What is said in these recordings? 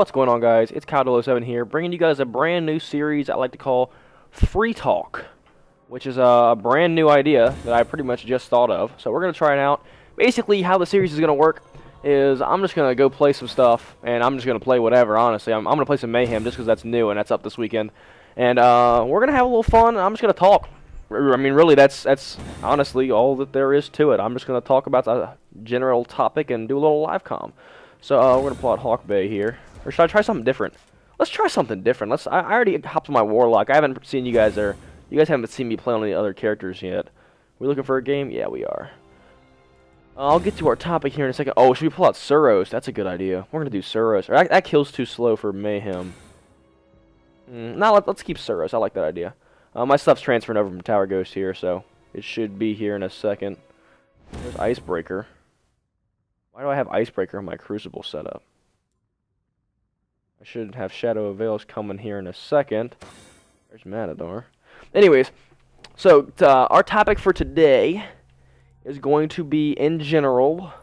What's going on, guys? It's Kyle07 here, bringing you guys a brand new series I like to call Free Talk, which is a brand new idea that I pretty much just thought of. So we're going to try it out. Basically, how the series is going to work is I'm just going to go play some stuff, and I'm just going to play whatever, honestly. I'm going to play some Mayhem just because that's new and that's up this weekend. And we're going to have a little fun, and I'm just going to talk. I mean, really, that's honestly all that there is to it. I'm just going to talk about the general topic and do a little live comm. So we're going to pull out Hawk Bay here. Or should I try something different? Let's try something different. I already hopped on my Warlock. I haven't seen you guys there. You guys haven't seen me play on any other characters yet. We looking for a game? Yeah, we are. I'll get to our topic here in a second. Oh, should we pull out Suros? That's a good idea. We're going to do Suros. That kill's too slow for Mayhem. No, let's keep Suros. I like that idea. My stuff's transferring over from Tower Ghost here, so it should be here in a second. There's Icebreaker. Why do I have Icebreaker in my Crucible setup? I should have Shadow of Veils coming here in a second. There's Matador. Anyways, so our topic for today is going to be, in general,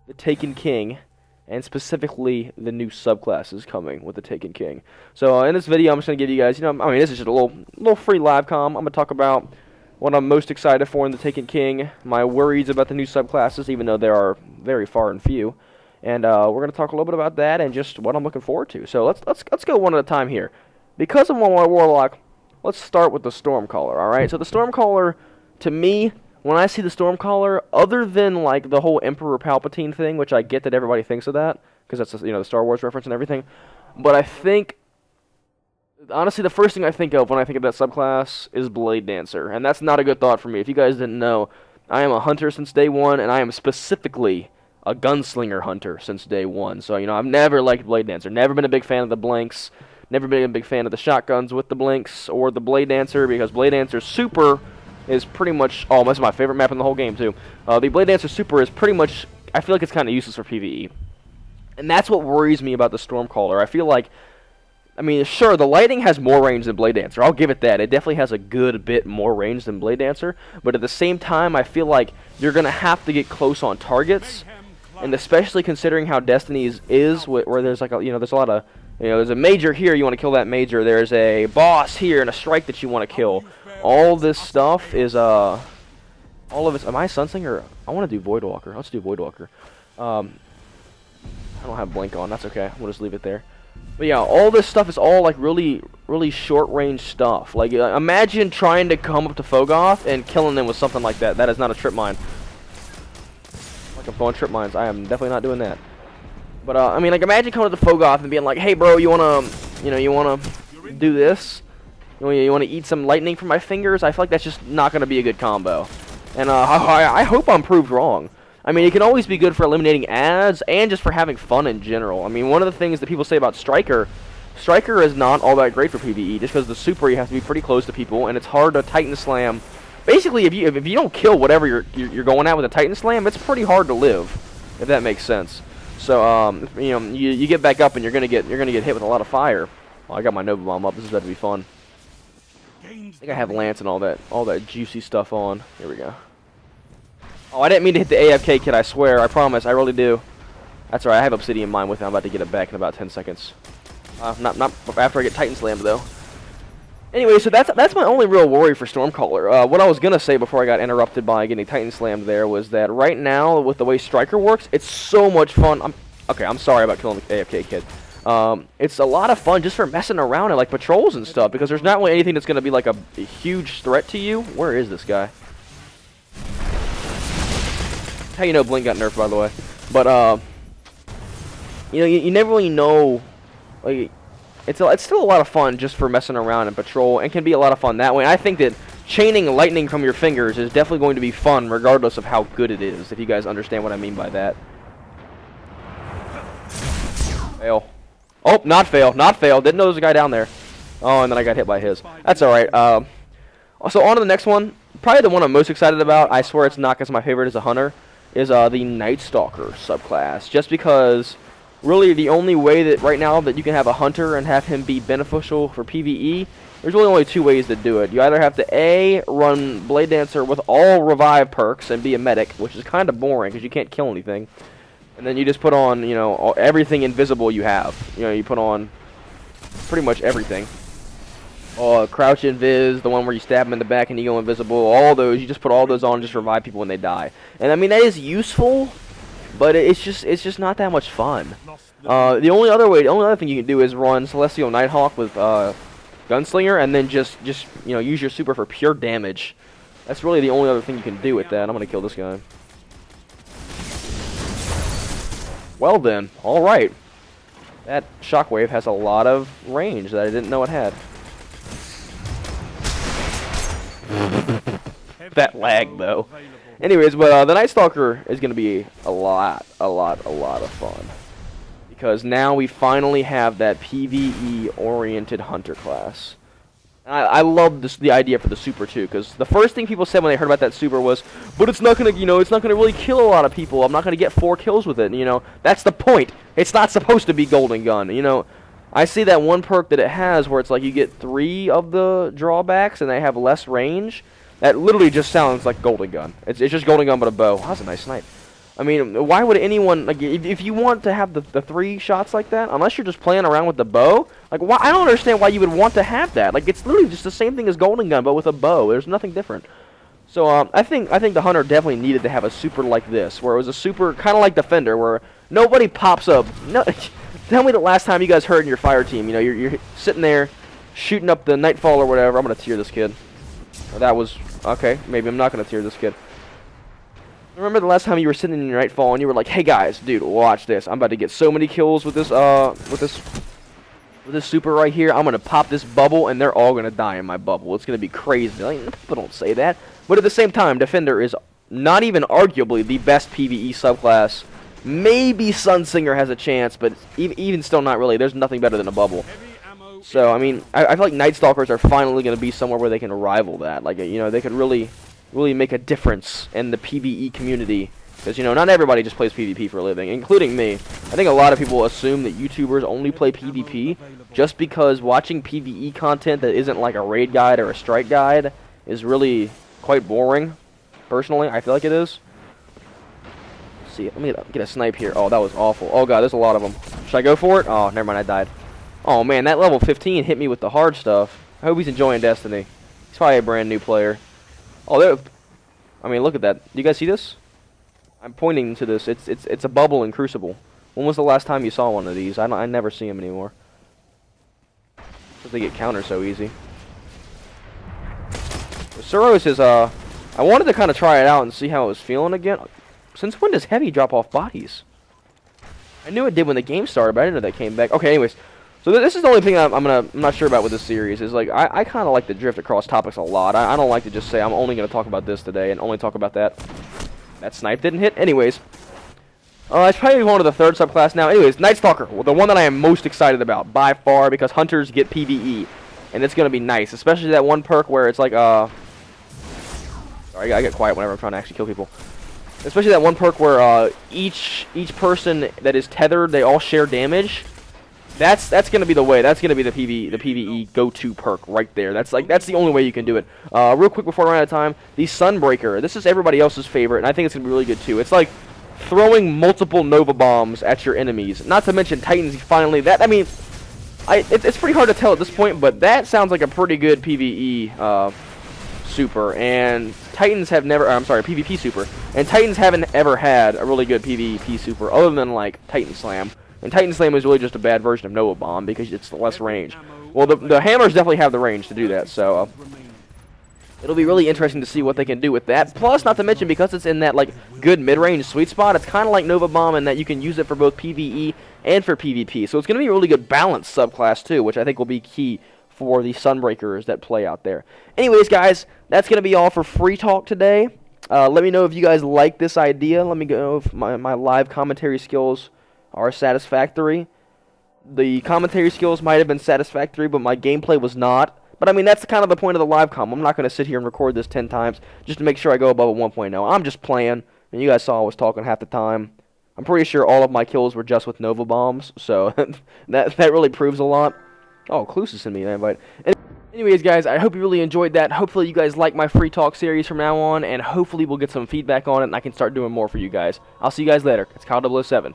the Taken King, and specifically the new subclasses coming with the Taken King. So in this video, I'm just going to give you guys, this is just a little free live comm. I'm going to talk about what I'm most excited for in the Taken King, my worries about the new subclasses, even though they are very far and few. And we're going to talk a little bit about that and just what I'm looking forward to. So let's go one at a time here. Because I'm on my Warlock, let's start with the Stormcaller, alright? So the Stormcaller, to me, when I see the Stormcaller, other than like the whole Emperor Palpatine thing, which I get that everybody thinks of that, because that's the Star Wars reference and everything, but I think, honestly, the first thing I think of when I think of that subclass is Blade Dancer, and that's not a good thought for me. If you guys didn't know, I am a hunter since day one, and I am specifically a gunslinger hunter since day one. So, I've never liked Blade Dancer, never been a big fan of the blinks, never been a big fan of the shotguns with the blinks, or the Blade Dancer, because Blade Dancer Super is pretty much, this is my favorite map in the whole game, too. The Blade Dancer Super is pretty much, I feel like it's kind of useless for PvE. And that's what worries me about the Stormcaller. I feel like, sure, the Lightning has more range than Blade Dancer. I'll give it that. It definitely has a good bit more range than Blade Dancer. But at the same time, I feel like you're going to have to get close on targets. And especially considering how Destiny's is, where there's like there's a lot of, there's a major here, you want to kill that major. There's a boss here and a strike that you want to kill. All this stuff is, all of it, am I Sunslinger? I want to do Voidwalker. Let's do Voidwalker. I don't have Blink on, that's okay. We'll just leave it there. But yeah, all this stuff is all like really, really short-range stuff. Like, imagine trying to come up to Fogoth and killing them with something like that. That is not a trip mine. Like, I'm throwing trip mines. I am definitely not doing that. But, imagine coming up to Fogoth and being like, hey, bro, you wanna do this? You wanna eat some lightning from my fingers? I feel like that's just not gonna be a good combo. And, I hope I'm proved wrong. It can always be good for eliminating ads and just for having fun in general. One of the things that people say about Striker is not all that great for PvE, just because the Super, you have to be pretty close to people, and it's hard to Titan Slam. Basically, if you don't kill whatever you're going at with a Titan Slam, it's pretty hard to live, if that makes sense. So, you get back up and you're gonna get hit with a lot of fire. Oh, I got my Nova Bomb up. This is about to be fun. I think I have Lance and all that juicy stuff on. Here we go. Oh, I didn't mean to hit the AFK kit, I swear. I promise, I really do. That's alright, I have Obsidian Mine with me. I'm about to get it back in about 10 seconds. Not after I get Titan Slammed, though. Anyway, so that's my only real worry for Stormcaller. What I was going to say before I got interrupted by getting Titan Slammed there was that right now, with the way Striker works, it's so much fun. I'm sorry about killing the AFK kid. It's a lot of fun just for messing around and like patrols and stuff, because there's not really anything that's going to be like a huge threat to you. Where is this guy? How you know Blink got nerfed, by the way. But you never really know. Like, it's still a lot of fun just for messing around and patrol, and can be a lot of fun that way. I think that chaining lightning from your fingers is definitely going to be fun, regardless of how good it is. If you guys understand what I mean by that. Fail. Oh, not fail. Didn't know there was a guy down there. Oh, and then I got hit by his. That's all right. So on to the next one. Probably the one I'm most excited about. I swear it's not because my favorite is a hunter. Is the Night Stalker subclass, just because really the only way that right now that you can have a hunter and have him be beneficial for PvE, there's really only two ways to do it. You either have to A, run Blade Dancer with all revive perks and be a medic, which is kind of boring because you can't kill anything, And then you just put on, you know, everything invisible you have. You know, you put on pretty much everything. Crouch invis, the one where you stab them in the back and you go invisible, all those, you just put all those on and just revive people when they die. And I mean, that is useful, but it's just not that much fun. The only other thing you can do is run Celestial Nighthawk with Gunslinger, and then just you know, use your super for pure damage. That's really the only other thing you can do with that. I'm gonna kill this guy. Well then, all right. That shockwave has a lot of range that I didn't know it had. That lag though. Anyways, but the Night Stalker is gonna be a lot of fun, because now we finally have that PvE oriented hunter class. I love the idea for the super too, because the first thing people said when they heard about that super was, but it's not gonna, you know, it's not gonna really kill a lot of people. I'm not gonna get 4 kills with it. And, you know, that's the point. It's not supposed to be Golden Gun. You know, I see that one perk that it has where it's like you get 3 of the drawbacks and they have less range. That literally just sounds like Golden Gun. It's just Golden Gun but a bow. That's a nice snipe. I mean, why would anyone, like, if you want to have the 3 shots like that, unless you're just playing around with the bow, like, why, I don't understand why you would want to have that. Like, it's literally just the same thing as Golden Gun, but with a bow. There's nothing different. So, I think the Hunter definitely needed to have a super like this, where it was a super, kind of like Defender, where nobody pops up. No, tell me the last time you guys heard in your fire team, you know, you're sitting there, shooting up the Nightfall or whatever. I'm going to tear this kid. That was, okay, maybe I'm not going to tear this kid. Remember the last time you were sitting in your Nightfall and you were like, "Hey guys, dude, watch this. I'm about to get so many kills with this super right here. I'm gonna pop this bubble and they're all gonna die in my bubble. It's gonna be crazy." Like, people don't say that, but at the same time, Defender is not even arguably the best PvE subclass. Maybe Sunsinger has a chance, but even still, not really. There's nothing better than a bubble. So I mean, I feel like Night Stalkers are finally gonna be somewhere where they can rival that. Like, you know, they could really make a difference in the PvE community, because, you know, not everybody just plays PvP for a living, including me. I think a lot of people assume that YouTubers only play PvP just because watching PvE content that isn't like a raid guide or a strike guide is really quite boring. Personally, I feel like it is. Let's see, let me get a snipe here. Oh, that was awful. Oh god, there's a lot of them. Should I go for it? Oh, never mind, I died. Oh man, that level 15 hit me with the hard stuff. I hope he's enjoying Destiny. He's probably a brand new player. Oh, I mean, look at that. Do you guys see this? I'm pointing to this. It's a bubble in Crucible. When was the last time you saw one of these? I never see them anymore. Because they get countered so easy. Suros is, I wanted to kind of try it out and see how it was feeling again. Since when does Heavy drop off bodies? I knew it did when the game started, but I didn't know that came back. Okay, anyways. So this is the only thing I'm not sure about with this series, is like I kind of like to drift across topics a lot. I don't like to just say I'm only going to talk about this today and only talk about that. That snipe didn't hit. Anyways, it's probably one of the third subclass now. Anyways, Night Stalker, the one that I am most excited about by far, because hunters get PvE, and it's going to be nice, especially that one perk where it's like sorry, I get quiet whenever I'm trying to actually kill people. Especially that one perk where each person that is tethered, they all share damage. That's gonna be the way. That's gonna be the PvE go-to perk right there. That's the only way you can do it. Real quick before I run out of time, the Sunbreaker. This is everybody else's favorite, and I think it's gonna be really good too. It's like throwing multiple Nova bombs at your enemies. Not to mention Titans. Finally, I mean, it's pretty hard to tell at this point, but that sounds like a pretty good PvE super. And Titans have never. I'm sorry, PvP super. And Titans haven't ever had a really good PvP super other than like Titan Slam. And Titan Slam is really just a bad version of Nova Bomb because it's less range. Well, the hammers definitely have the range to do that, so it'll be really interesting to see what they can do with that. Plus, not to mention, because it's in that like good mid-range sweet spot, it's kind of like Nova Bomb in that you can use it for both PvE and for PvP. So it's going to be a really good balanced subclass too, which I think will be key for the Sunbreakers that play out there. Anyways, guys, that's going to be all for Free Talk today. Let me know if you guys like this idea. Let me know if my live commentary skills are satisfactory. The commentary skills might have been satisfactory, but my gameplay was not. But I mean, that's kind of the point of the live com. I'm not going to sit here and record this 10 times just to make sure I go above a 1.0. I'm just playing, and you guys saw I was talking half the time. I'm pretty sure all of my kills were just with Nova Bombs, so that really proves a lot. Oh, Cluse is sending me an invite. Anyways, guys, I hope you really enjoyed that. Hopefully you guys like my free talk series from now on, and hopefully we'll get some feedback on it, and I can start doing more for you guys. I'll see you guys later. It's Kyle 007.